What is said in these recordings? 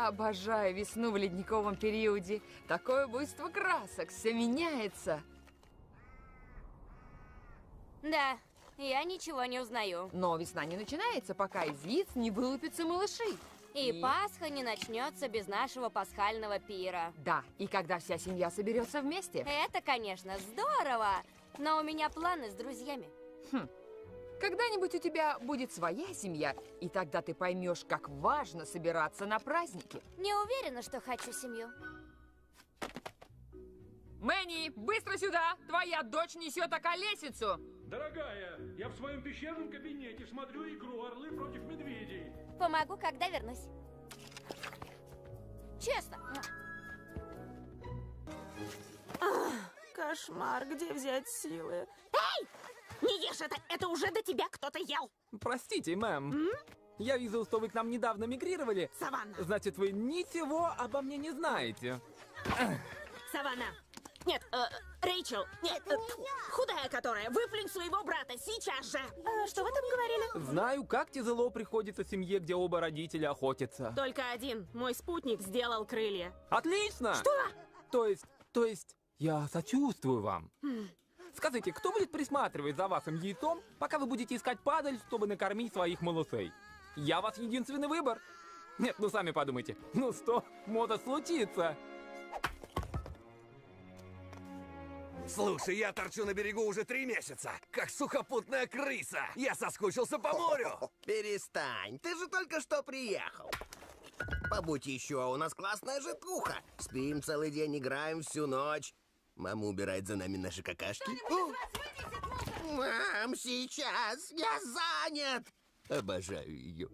Обожаю весну в ледниковом периоде. Такое буйство красок, все меняется. Да, я ничего не узнаю. Но весна не начинается, пока из яиц не вылупятся малыши. И Пасха не начнется без нашего пасхального пира. Да, и когда вся семья соберется вместе. Это, конечно, здорово, но у меня планы с друзьями. Когда-нибудь у тебя будет своя семья, и тогда ты поймешь, как важно собираться на праздники. Не уверена, что хочу семью. Мэнни, быстро сюда! Твоя дочь несет околесицу! Дорогая, я в своем пещерном кабинете смотрю игру «Орлы против медведей». Помогу, когда вернусь. Честно. Кошмар, где взять силы? Эй! Не ешь это уже до тебя кто-то ел. Простите, мэм. Я вижу, что вы к нам недавно мигрировали. Саванна. Значит, вы ничего обо мне не знаете. Саванна. Нет, Рэйчел. Нет, худая которая. Выплюнь своего брата сейчас же. Что вы там говорили? Знаю, как тяжело приходится семье, где оба родителя охотятся. Только один. Мой спутник сделал крылья. Отлично! Что? То есть, я сочувствую вам. Скажите, кто будет присматривать за вашим яйцом, пока вы будете искать падаль, чтобы накормить своих малышей? Я ваш единственный выбор. Нет, ну сами подумайте. Ну что, может случиться? Слушай, я торчу на берегу уже 3 месяца, как сухопутная крыса. Я соскучился по морю. Перестань, ты же только что приехал. Побудь еще, у нас классная житуха. Спим целый день, играем всю ночь. Мама убирает за нами наши какашки. Мам, сейчас, я занят. Обожаю ее.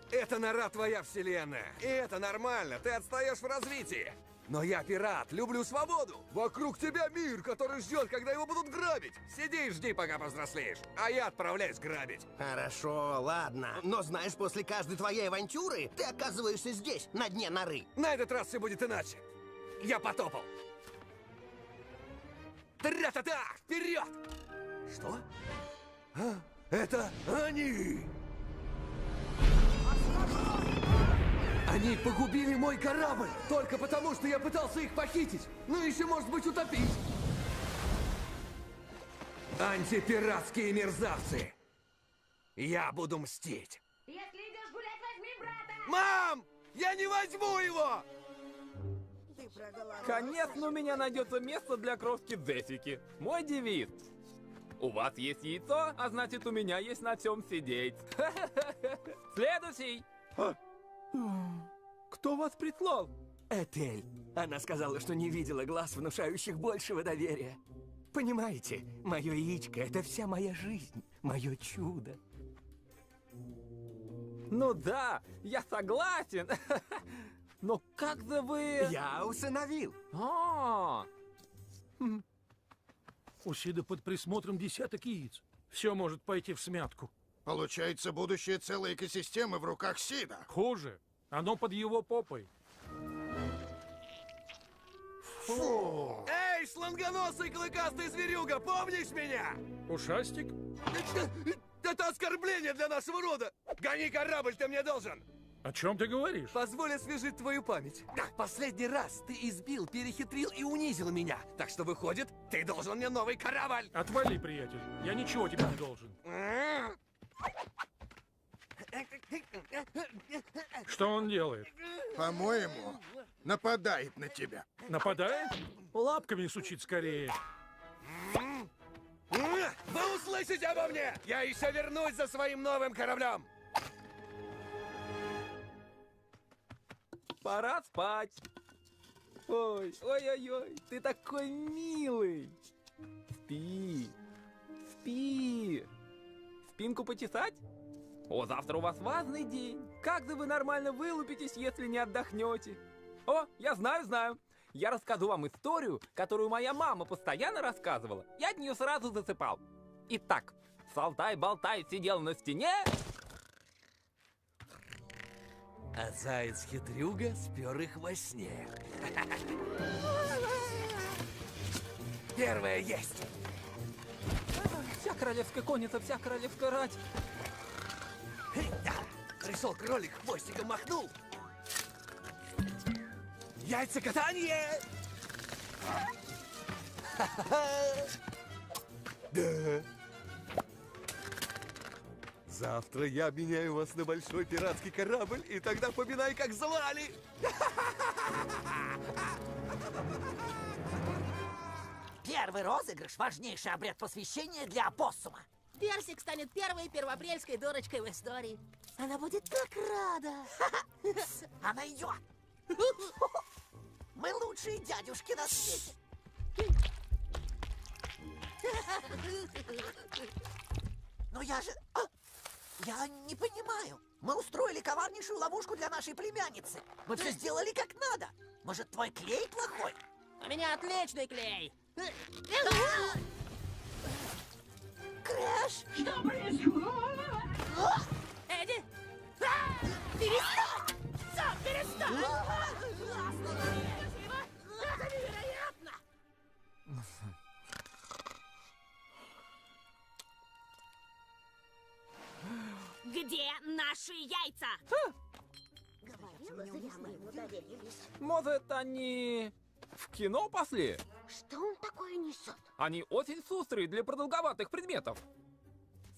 Это нора твоя вселенная. И это нормально, ты отстаешь в развитии. Но я пират, люблю свободу. Вокруг тебя мир, который ждет, когда его будут грабить. Сиди и жди, пока повзрослеешь. А я отправляюсь грабить. Хорошо, ладно. Но знаешь, после каждой твоей авантюры ты оказываешься здесь, на дне норы. На этот раз все будет иначе. Я потопал. Тра-та-та! Вперед! Что? А? Это они! Они погубили мой корабль! Только потому, что я пытался их похитить! Ну еще, может быть, утопить! Антипиратские мерзавцы! Я буду мстить! Если идешь гулять, возьми брата! Мам! Я не возьму его! Конечно, у меня найдется место для крошки Джессики. Мой девиз. У вас есть яйцо, а значит, у меня есть на чем сидеть. Следующий. Кто вас прислал? Этель. Она сказала, что не видела глаз, внушающих большего доверия. Понимаете, мое яичко — это вся моя жизнь, мое чудо. Ну да, я согласен. Но как же вы... Я усыновил. У Сида под присмотром десяток яиц. Все может пойти всмятку. Получается, будущее целой экосистемы в руках Сида. Хуже. Оно под его попой. Фу! Эй, шлангоносый клыкастый зверюга, помнишь меня? Ушастик? Это оскорбление для нашего рода! Гони корабль, ты мне должен! О чем ты говоришь? Позволь освежить твою память. Да, последний раз ты избил, перехитрил и унизил меня. Так что, выходит, ты должен мне новый корабль. Отвали, приятель. Я ничего тебе не должен. Что он делает? По-моему, нападает на тебя. Нападает? Лапками сучит скорее. Вы услышите обо мне! Я еще вернусь за своим новым кораблем! Пора спать. Ой, ой-ой-ой, ты такой милый. Спи, спи. Спинку почесать? О, завтра у вас важный день. Как же вы нормально вылупитесь, если не отдохнете? О, я знаю. Я расскажу вам историю, которую моя мама постоянно рассказывала. Я от нее сразу засыпал. Итак, Салтай-Болтай сидел на стене... А заяц-хитрюга спер их во сне. Первое есть. Вся королевская конница, вся королевская рать. Пришел кролик, хвостиком махнул. Яйцекатание! Да. Завтра я обменяю вас на большой пиратский корабль, и тогда поминай, как звали. Первый розыгрыш – важнейший обряд посвящения для опоссума. Персик станет первой первоапрельской дурочкой в истории. Она будет так рада. Она идет. Мы лучшие дядюшки на свете. Но я же... Я не понимаю. Мы устроили коварнейшую ловушку для нашей племянницы. Мы все сделали как надо. Может, твой клей плохой? У меня отличный клей. Крэш! Что происходит? Эдди! Перестань! Сам перестань! Это невероятно! Где наши яйца? Может, они в кино пошли? Что он такое несет? Они очень шустрые для продолговатых предметов.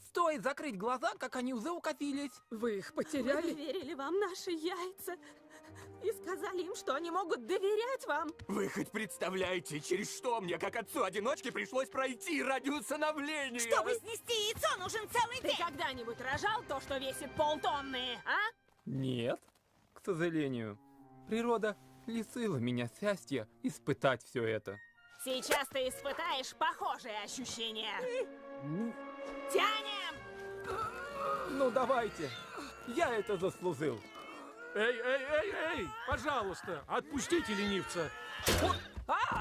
Стоит закрыть глаза, как они уже укатились. Вы их потеряли? Мы доверили вам наши яйца и сказали им, что они могут доверять вам. Вы хоть представляете, через что мне, как отцу-одиночке, пришлось пройти ради усыновления? Чтобы снести яйцо, нужен целый Ты день! когда-нибудь рожал то, что весит полтонны, а? Нет, к сожалению. Природа лишила меня счастья испытать все это. Сейчас ты испытаешь похожие ощущения. Тянем! Ну давайте, я это заслужил. Эй, пожалуйста, отпустите ленивца.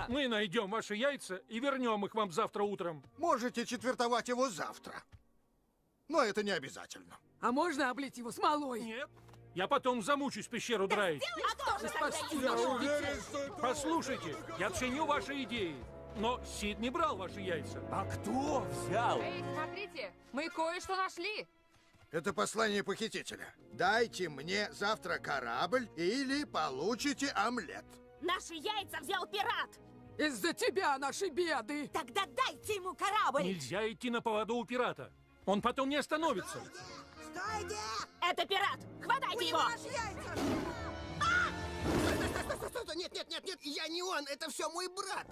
Мы найдем ваши яйца и вернем их вам завтра утром. Можете четвертовать его завтра. Но это не обязательно. А можно облить его смолой? Нет. Я потом замучусь пещеру драить. Послушайте, я ценю ваши идеи, но Сид не брал ваши яйца. А кто взял? Эй, смотрите, мы кое-что нашли. Это послание похитителя. Дайте мне завтра корабль или получите омлет. Наши яйца взял пират! Из-за тебя наши беды. Тогда дайте ему корабль! Нельзя идти на поводу у пирата. Он потом не остановится. Стойте! Это пират! Хватайте его! Стой, нет, я не он, это все мой брат.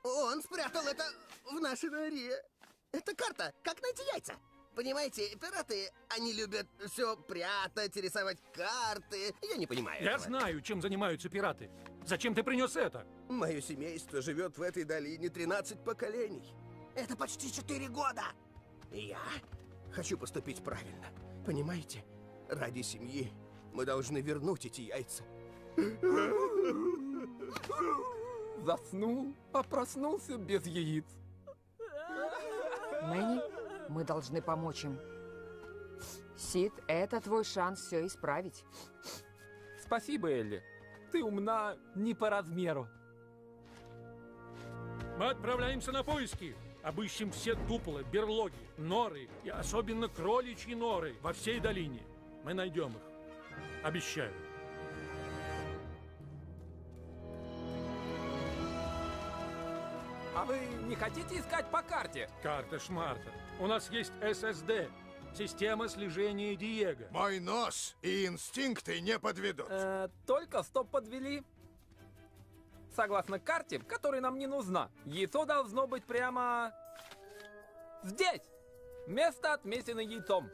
Он спрятал это в нашей норе. Это карта, как найти яйца. Понимаете, пираты, они любят все прятать, рисовать карты. Я не понимаю Я этого. знаю, чем занимаются пираты. Зачем ты принес это? Мое семейство живет в этой долине 13 поколений. Это почти 4 года. И я хочу поступить правильно. Понимаете? Ради семьи мы должны вернуть эти яйца. Заснул, а проснулся без яиц. Мэнни, мы должны помочь им. Сид, это твой шанс все исправить. Спасибо, Элли. Ты умна не по размеру. Мы отправляемся на поиски. Обыщем все дуплы, берлоги, норы и особенно кроличьи норы во всей долине. Мы найдем их. Обещаю. А вы не хотите искать по карте? Карта-шмарта. У нас есть ССД. Система слежения Диего. Мой нос и инстинкты не подведут. Только что подвели. Согласно карте, которая нам не нужна, яйцо должно быть прямо... здесь! Место отмечено яйцом.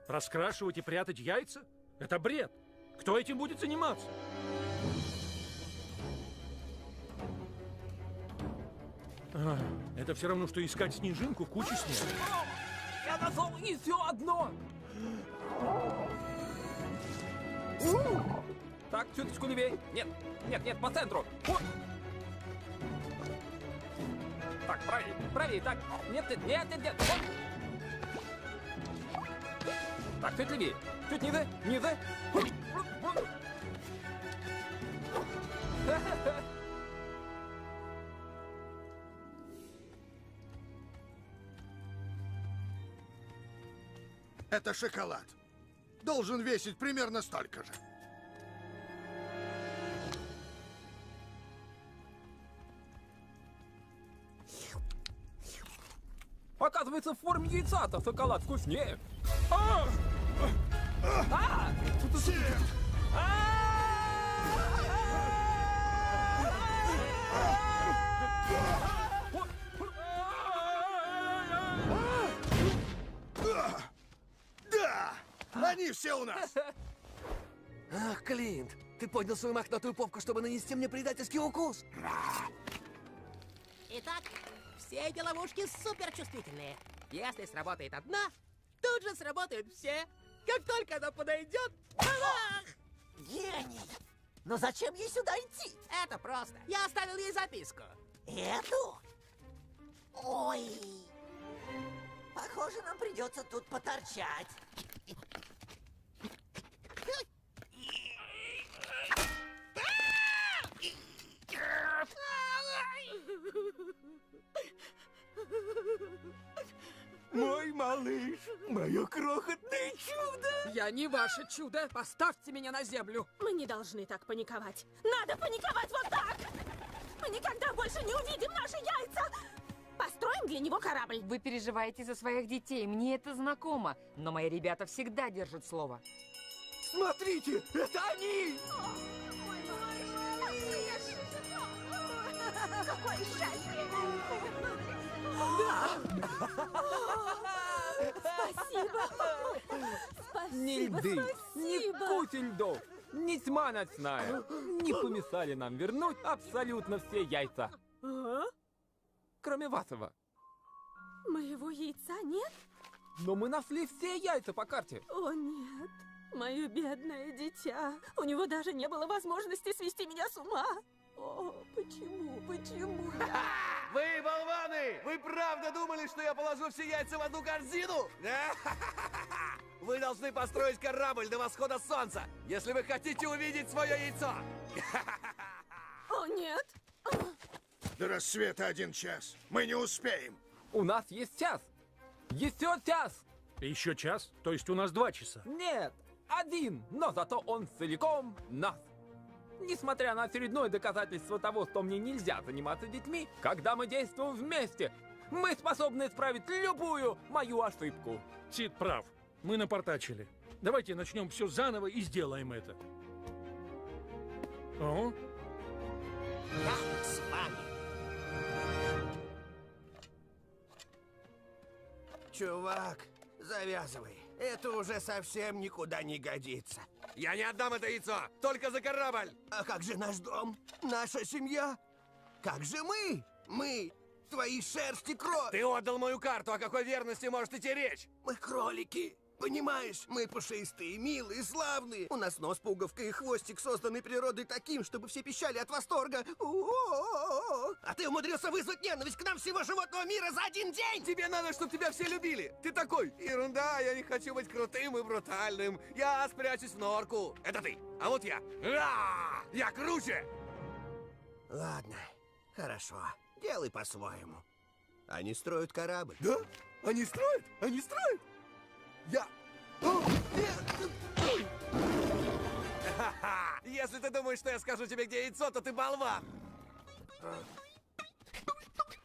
Раскрашивать и прятать яйца? Это бред. Кто этим будет заниматься? Это все равно, что искать снежинку в куче снега. Я нашел еще одно! Так, чуточку левее. Нет, по центру. Вот. Так, правее, так. Нет. Вот. Так, чуть левее. Чуть ниже. Это шоколад. Должен весить примерно столько же. Оказывается, в форме яйца-то шоколад вкуснее. Да! Они все у нас! Ах, Клинт, ты поднял свою мохнатую попку, чтобы нанести мне предательский укус. Итак, все эти ловушки суперчувствительные. Если сработает одна, тут же сработают все. Как только она подойдет... Гений! Но зачем ей сюда идти? Это просто. Я оставил ей записку. Эту? Ой! Похоже, нам придется тут поторчать. Мой малыш, мое крохотное чудо. Я не ваше чудо. Поставьте меня на землю. Мы не должны так паниковать. Надо паниковать вот так! Мы никогда больше не увидим наши яйца! Построим для него корабль. Вы переживаете за своих детей. Мне это знакомо. Но мои ребята всегда держат слово. Смотрите, это они! Какое счастье! Спасибо! Ни льды, ни спасибо! кучи льдов, ни тьма ночная не помешали нам вернуть абсолютно все яйца. А? Кроме вашего. Моего яйца нет? Но мы нашли все яйца по карте. О, нет. Мое бедное дитя. У него даже не было возможности свести меня с ума. О, почему я... Вы, болваны! Вы правда думали, что я положу все яйца в одну корзину? Вы должны построить корабль до восхода солнца, если вы хотите увидеть свое яйцо. О, нет. До рассвета 1 час. Мы не успеем. У нас есть час. Еще час. Еще час? То есть у нас 2 часа? Нет, 1, но зато он целиком нас. Несмотря на очередное доказательство того, что мне нельзя заниматься детьми, когда мы действуем вместе, мы способны исправить любую мою ошибку. Сид прав. Мы напортачили. Давайте начнем все заново и сделаем это. О? Я с вами. Чувак, завязывай. Это уже совсем никуда не годится. Я не отдам это яйцо, только за корабль. А как же наш дом? Наша семья? Как же мы? Мы, твои шерсти кровь. Ты отдал мою карту, о какой верности может идти речь? Мы кролики. Понимаешь, мы пушистые, милые, славные. У нас нос, пуговка и хвостик созданы природой таким, чтобы все пищали от восторга. О-о-о-о. А ты умудрился вызвать ненависть к нам всего животного мира за 1 день! Тебе надо, чтобы тебя все любили. Ты такой, ерунда, я не хочу быть крутым и брутальным. Я спрячусь в норку. Это ты. А вот я. Я круче. Ладно, хорошо. Делай по-своему. Они строят корабль. Да? Они строят? Они строят? Я... Если ты думаешь, что я скажу тебе, где яйцо, то ты болван.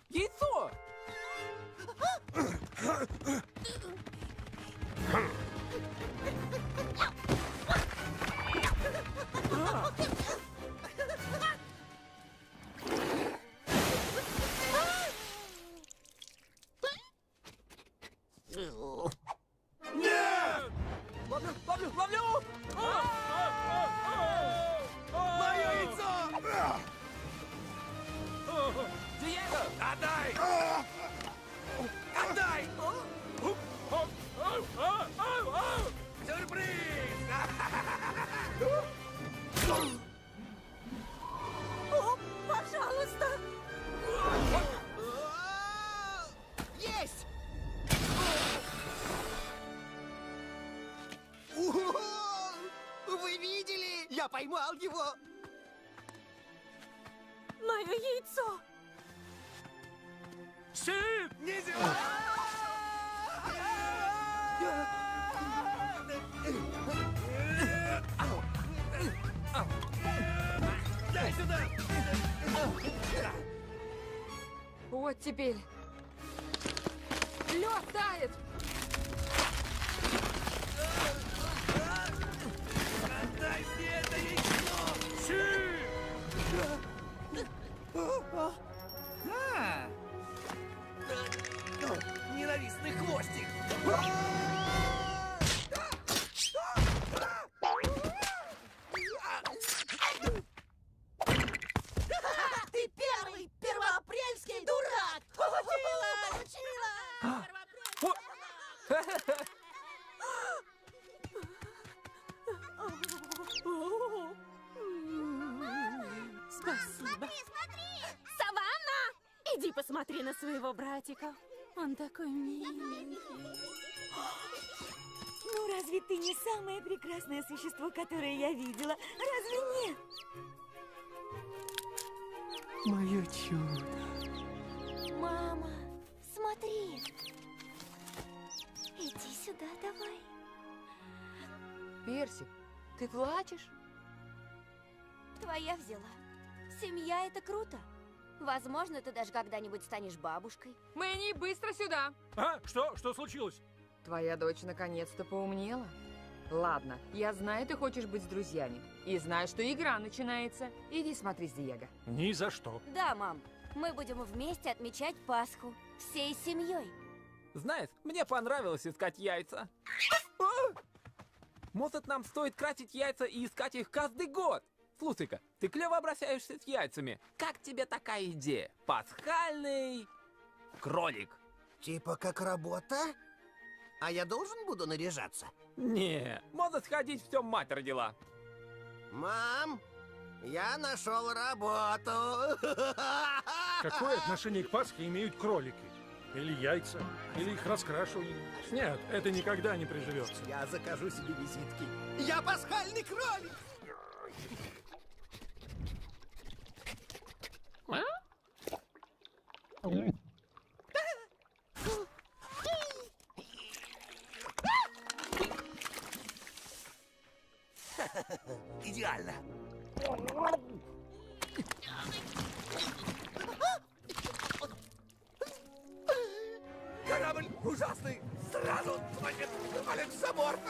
Яйцо! Нет! Ловлю! Мое яйцо! Диего! Отдай! Отдай! Сюрприз! О, пожалуйста! Есть! Вы видели? Я поймал его! Мое яйцо! Сид! Не зевай! Дай сюда! Вот теперь. Лед тает! Отдай мне это яйцо! Ненавистный хвостик! Ты первый первоапрельский дурак! Получила! Спасибо. Саванна! Иди посмотри на своего братика. Он такой миленький. Ну, разве ты не самое прекрасное существо, которое я видела? Разве нет? Мое чудо. Мама, смотри. Иди сюда, давай. Персик, ты плачешь? Твоя взяла. Семья — это круто. Возможно, ты даже когда-нибудь станешь бабушкой. Мэнни, быстро сюда! А, что случилось? Твоя дочь наконец-то поумнела. Ладно, я знаю, ты хочешь быть с друзьями. И знаю, что игра начинается. Иди смотри с Диего. Ни за что. Да, мам. Мы будем вместе отмечать Пасху. Всей семьей. Знаешь, мне понравилось искать яйца. Может, нам стоит красить яйца и искать их каждый год? Слушай-ка, ты клево обращаешься с яйцами. Как тебе такая идея? Пасхальный кролик. Типа как работа? А я должен буду наряжаться? Не, может сходить, все мать родила. Мам, я нашел работу. Какое отношение к Пасхе имеют кролики? Или яйца? Или их раскрашивание? Нет, это никогда не приживется. Я закажу себе визитки. Я пасхальный кролик! Идеально! Корабль ужасный! Сразу валит за борт!